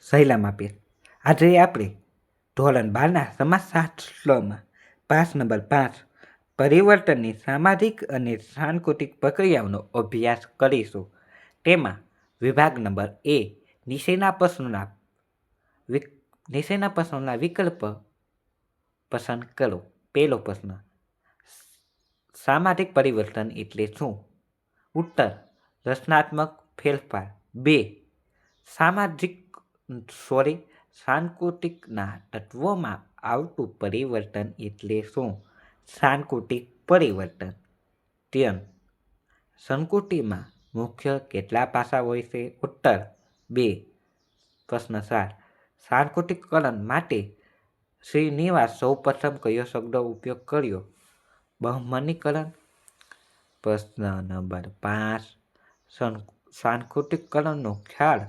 સહેલા માપીએ. આજે આપણે ધોરણ 12ના સમાજશાસ્ત્રમાં 5 પરિવર્તનની સામાજિક અને સાંસ્કૃતિક પ્રક્રિયાઓનો અભ્યાસ કરીશું. તેમાં વિભાગ નંબર A નીચેના પ્રશ્નોના વિકલ્પ પસંદ કરો. પહેલો પ્રશ્ન, સામાજિક પરિવર્તન એટલે શું? ઉત્તર, રચનાત્મક ફેરફાર. 2. સાંસ્કૃતિકના તત્વોમાં આવતું પરિવર્તન એટલે શું? સાંસ્કૃતિક પરિવર્તન. 3. સંસ્કૃતિમાં મુખ્ય કેટલા પાસા હોય છે? ઉત્તર, 2. પ્રશ્ન 4. સાંસ્કૃતિકરણ માટે શ્રીનિવાસ સૌપ્રથમ કયો શબ્દનો ઉપયોગ કર્યો? બહુમાનીકરણ. પ્રશ્ન નંબર 5. સાંસ્કૃતિકરણનો ખ્યાલ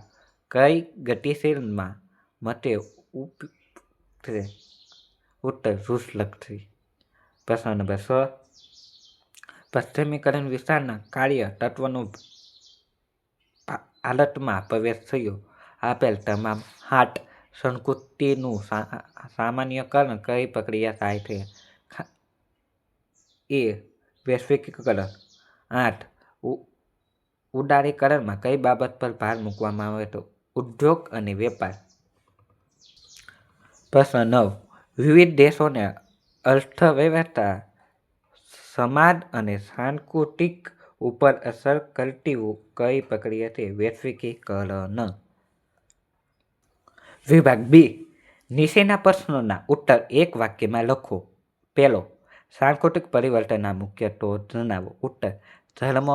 કઈ ગતિશીલમાં મતે ઉપયુક્ત છે? ઉત્તર, વૃક્ષલક્ષી. પ્રશ્ન નંબર 6. પશ્ચિમીકરણ વિસ્તારના કાર્ય તત્વનો ભારતમાં પ્રવેશ થયો. આપેલ તમામ 8 સંસ્કૃતિનું સામાન્યકરણ કઈ પ્રક્રિયા થાય છે? A. વૈશ્વિકીકરણ. 8. ઉદારીકરણમાં કઈ બાબત પર ભાર મૂકવામાં આવે છે? ઉદ્યોગ અને વેપાર. પ્રશ્ન 9. વિવિધ દેશોની અર્થવ્યવસ્થા, સમાજ અને સંસ્કૃતિ ઉપર અસર કરતી કઈ પ્રક્રિયા છે? વૈશ્વિકીકરણ. વિભાગ B નીચેના પ્રશ્નોના ઉત્તર એક વાક્યમાં લખો. પહેલો, સાંસ્કૃતિક પરિવર્તનના મુખ્ય સ્ત્રોત જણાવો. ઉત્તર, ધર્મ,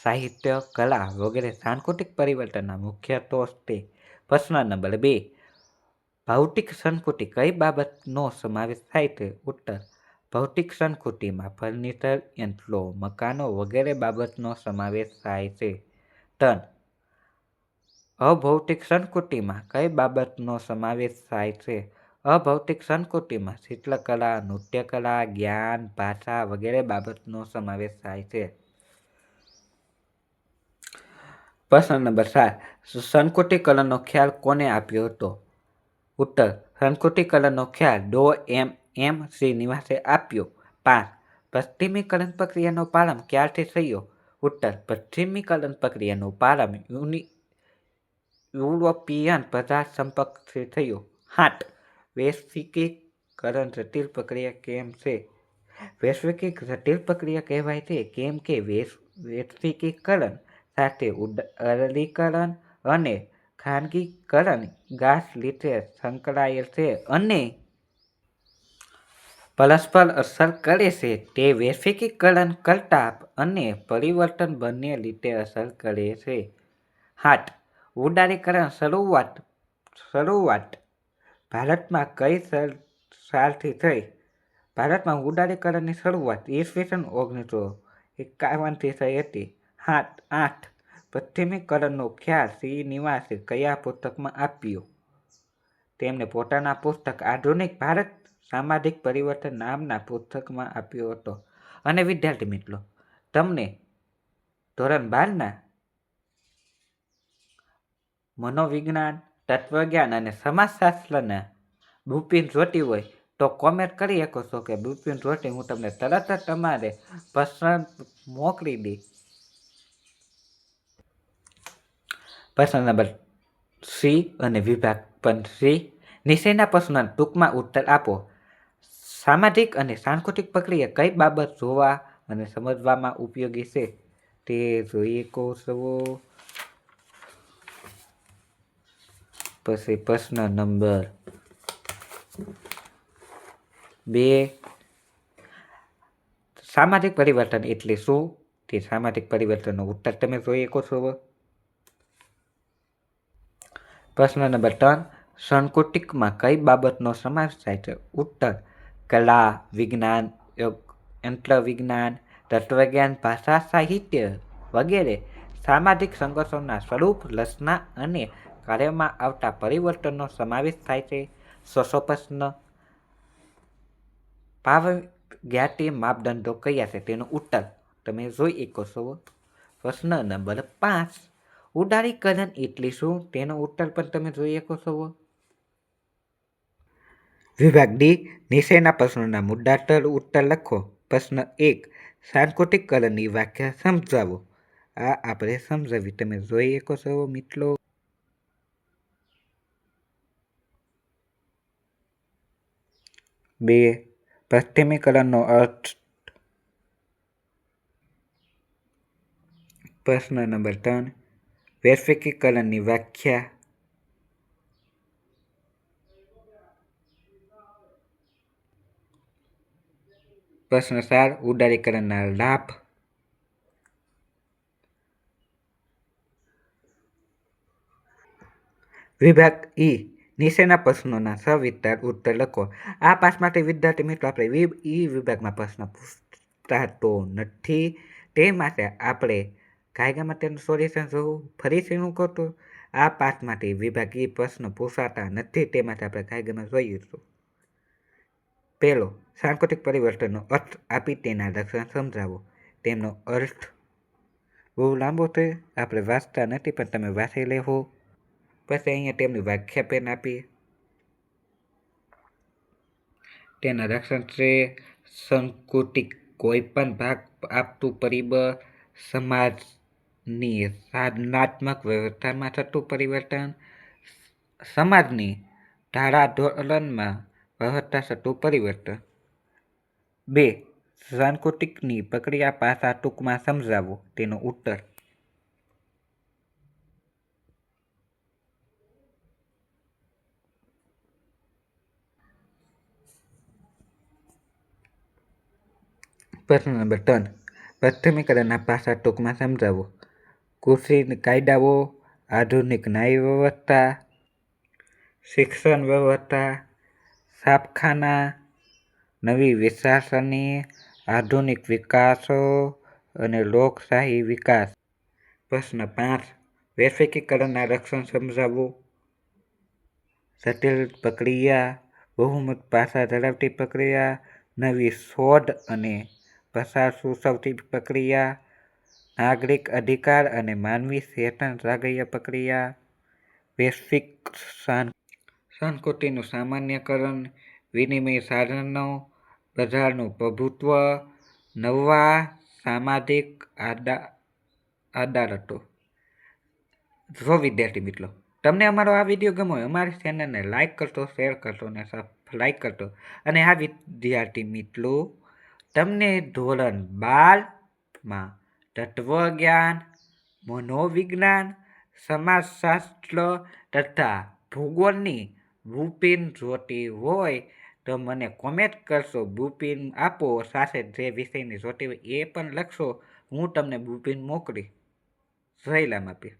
સાહિત્ય, કલા વગેરે સાંસ્કૃતિક પરિવર્તનના મુખ્ય સ્ત્રોત છે. પ્રશ્ન નંબર 2. ભૌતિક સંસ્કૃતિ કઈ બાબતનો સમાવેશ થાય છે? ઉત્તર, ભૌતિક સંસ્કૃતિમાં ફર્નિચર, યંત્રો, મકાનો વગેરે બાબતનો સમાવેશ થાય છે. 3. અભૌતિક સંસ્કૃતિમાં કઈ બાબતનો સમાવેશ થાય છે? અભૌતિક સંસ્કૃતિમાં ચિત્રકલા, નૃત્યકલા, જ્ઞાન, ભાષા વગેરે બાબતનો સમાવેશ થાય છે. પ્રશ્ન નંબર 4. સંસ્કૃતિકરણનો ખ્યાલ કોને આપ્યો હતો? ઉત્તર, સંસ્કૃતિકરણનો ખ્યાલ ડો. એમ. શ્રીનિવાસે આપ્યો. 5. પશ્ચિમીકરણ પ્રક્રિયાનો પ્રારંભ ક્યારથી થયો? ઉત્તર, પશ્ચિમીકરણ પ્રક્રિયાનો પ્રારંભ યુરોપિયન પ્રજાસત્તાકથી થયો. 7. વૈશ્વિકીકરણ જટિલ પ્રક્રિયા કેમ છે? વૈશ્વિકીકરણ જટિલ પ્રક્રિયા કહેવાય છે કેમ કે વૈશ્વિકીકરણ સાથે ઉદારીકરણ અને ખાનગીકરણ ગાઢ રીતે સંકળાયેલ છે અને પરસ્પર અસર કરે છે. તે વૈશ્વિકીકરણ કરતાં અને પરિવર્તન બંને રીતે અસર કરે છે. 8. ઉદારીકરણ શરૂઆત ભારતમાં કઈ સાલથી થઈ? ભારતમાં ઉદારીકરણની શરૂઆત ઈસવીસન 1951થી થઈ હતી. 8. પશ્ચિમીકરણનો ખ્યાલ શ્રીનિવાસે કયા પુસ્તકમાં આપ્યો? તેમણે પોતાના પુસ્તક આધુનિક ભારત સામાજિક પરિવર્તન નામના પુસ્તકમાં આપ્યો હતો. અને વિદ્યાર્થી મિત્રો, તમને ધોરણ 12ના મનોવિજ્ઞાન, તત્વજ્ઞાન અને સમાજશાસ્ત્રના બુકિંગ જોતી હોય તો કોમેન્ટ કરી શકો છો કે બુકિંગ જોતી હું તમને તરત જ તમારે પ્રશ્ન મોકલી દઈશ. પ્રશ્ન નંબર C અને વિભાગ C. નીચેના પ્રશ્નોના ટૂંકમાં ઉત્તર આપો. સામાજિક અને સાંસ્કૃતિક પ્રક્રિયા કઈ બાબત જોવા અને સમજવામાં ઉપયોગી છે? તે જોઈ શકો છો. પછી પ્રશ્ન નંબર 2. સામાજિક પરિવર્તન એટલે શું? તે સામાજિક પરિવર્તનનો ઉત્તર તમે જોઈ શકો છો. પ્રશ્ન નંબર 3. સંસ્કૃતિમાં કઈ બાબતનો સમાવેશ થાય છે? ઉત્તર, કલા, વિજ્ઞાન, યંત્રવિજ્ઞાન, તત્વજ્ઞાન, ભાષા, સાહિત્ય વગેરે. સામાજિક સંઘર્ષોના સ્વરૂપ, રચના અને કાર્યમાં આવતા પરિવર્તનનો સમાવેશ થાય છે. 6 પ્રશ્ન. ભાવજ્ઞાતિ માપદંડો કયા છે? તેનો ઉત્તર તમે જોઈ શકો છો. પ્રશ્ન નંબર 5. ઉદારીકરણ એટલે શું તેનો ઉત્તર પણ તમે જોઈ શકો છો. વિભાગ ડી નીચેના પ્રશ્નોના મુદ્દાસર ઉત્તર લખો. પ્રશ્ન 1 સાંસ્કૃતિકરણની વ્યાખ્યા સમજાવો. આ આપણે સમજાવી તમે જોઈ શકો છો મિત્રો. 2 પશ્ચિમીકરણનો અર્થ. પ્રશ્ન નંબર 3 વૈશ્વિકીકરણની વ્યાખ્યા. પ્રશ્ન 4 ઉદારીકરણના લાભ. વિભાગ ઈ નીચેના પ્રશ્નોના સવિસ્તાર ઉત્તર લખો. આ પાસ માટે વિદ્યાર્થી મિત્રો આપણે ઈ વિભાગમાં પ્રશ્ન પૂછતા તો નથી, તે માટે આપણે કાયદામાં તેનું સોલ્યુશન જોવું. ફરીથી શું કરતો, આ પાસ માટે વિભાગ ઈ પ્રશ્ન પૂછાતા નથી, તે માટે આપણે કાયદામાં જોઈશું. પહેલો સાંસ્કૃતિક પરિવર્તનનો અર્થ આપી તેના લક્ષણ સમજાવો. તેમનો અર્થ બહુ લાંબો છે, આપણે વાંચતા નથી પણ તમે વાંચી લેવો. પછી અહીંયા તેમની વ્યાખ્યા પણ આપી. તેના લક્ષણ છે સંસ્કૃતિક કોઈ પણ ભાગ આપતું પરિબળ, સમાજની સાધનાત્મક વ્યવસ્થામાં થતું પરિવર્તન, સમાજની ધારાધોરણમાં વ્યવસ્થા થતું પરિવર્તન. 2 સાંસ્કૃતિકની પ્રક્રિયા પાસા ટૂંકમાં સમજાવો. તેનો ઉત્તર. પ્રશ્ન નંબર 3 પશ્ચિમીકરણના પાસા ટૂંકમાં સમજાવો. કૃષિ કાયદાઓ, આધુનિક ન્યાય વ્યવસ્થા, શિક્ષણ વ્યવસ્થા, છાપખાના, નવી વિચારસરણી, આધુનિક વિકાસો અને લોકશાહી વિકાસ. પ્રશ્ન 5 વૈશ્વિકીકરણના લક્ષણ સમજાવો. જટિલ પ્રક્રિયા, બહુમત પાસા ધરાવતી પ્રક્રિયા, નવી શોધ અને પ્રસાર સૂચવતી પ્રક્રિયા, નાગરિક અધિકાર અને માનવી ચેતન જાગૃત પ્રક્રિયા, વૈશ્વિક સંસ્કૃતિનું સામાન્યકરણ, વિનિમય સાધનો, બજારનું પ્રભુત્વ, નવા સામાજિક અદાલતો. જો વિદ્યાર્થી મિત્રો તમને અમારો આ વિડીયો ગમ્યો હોય, અમારી ચેનલને લાઇક કરતો, શેર કરતો અને સબસ્ક્રાઇબ કરતો. અને આ વિદ્યાર્થી મિત્રો તમને ધોરણ 12માં તત્વજ્ઞાન, મનોવિજ્ઞાન, સમાજશાસ્ત્ર તથા ભૂગોળની બુકિંગ જોતી હોય તો મને કોમેન્ટ કરશો, બુકિંગ આપો. સાથે જે વિષયની જોતી હોય એ પણ લખશો, હું તમને બુકિંગ મોકલીશ. જય લામાપીર.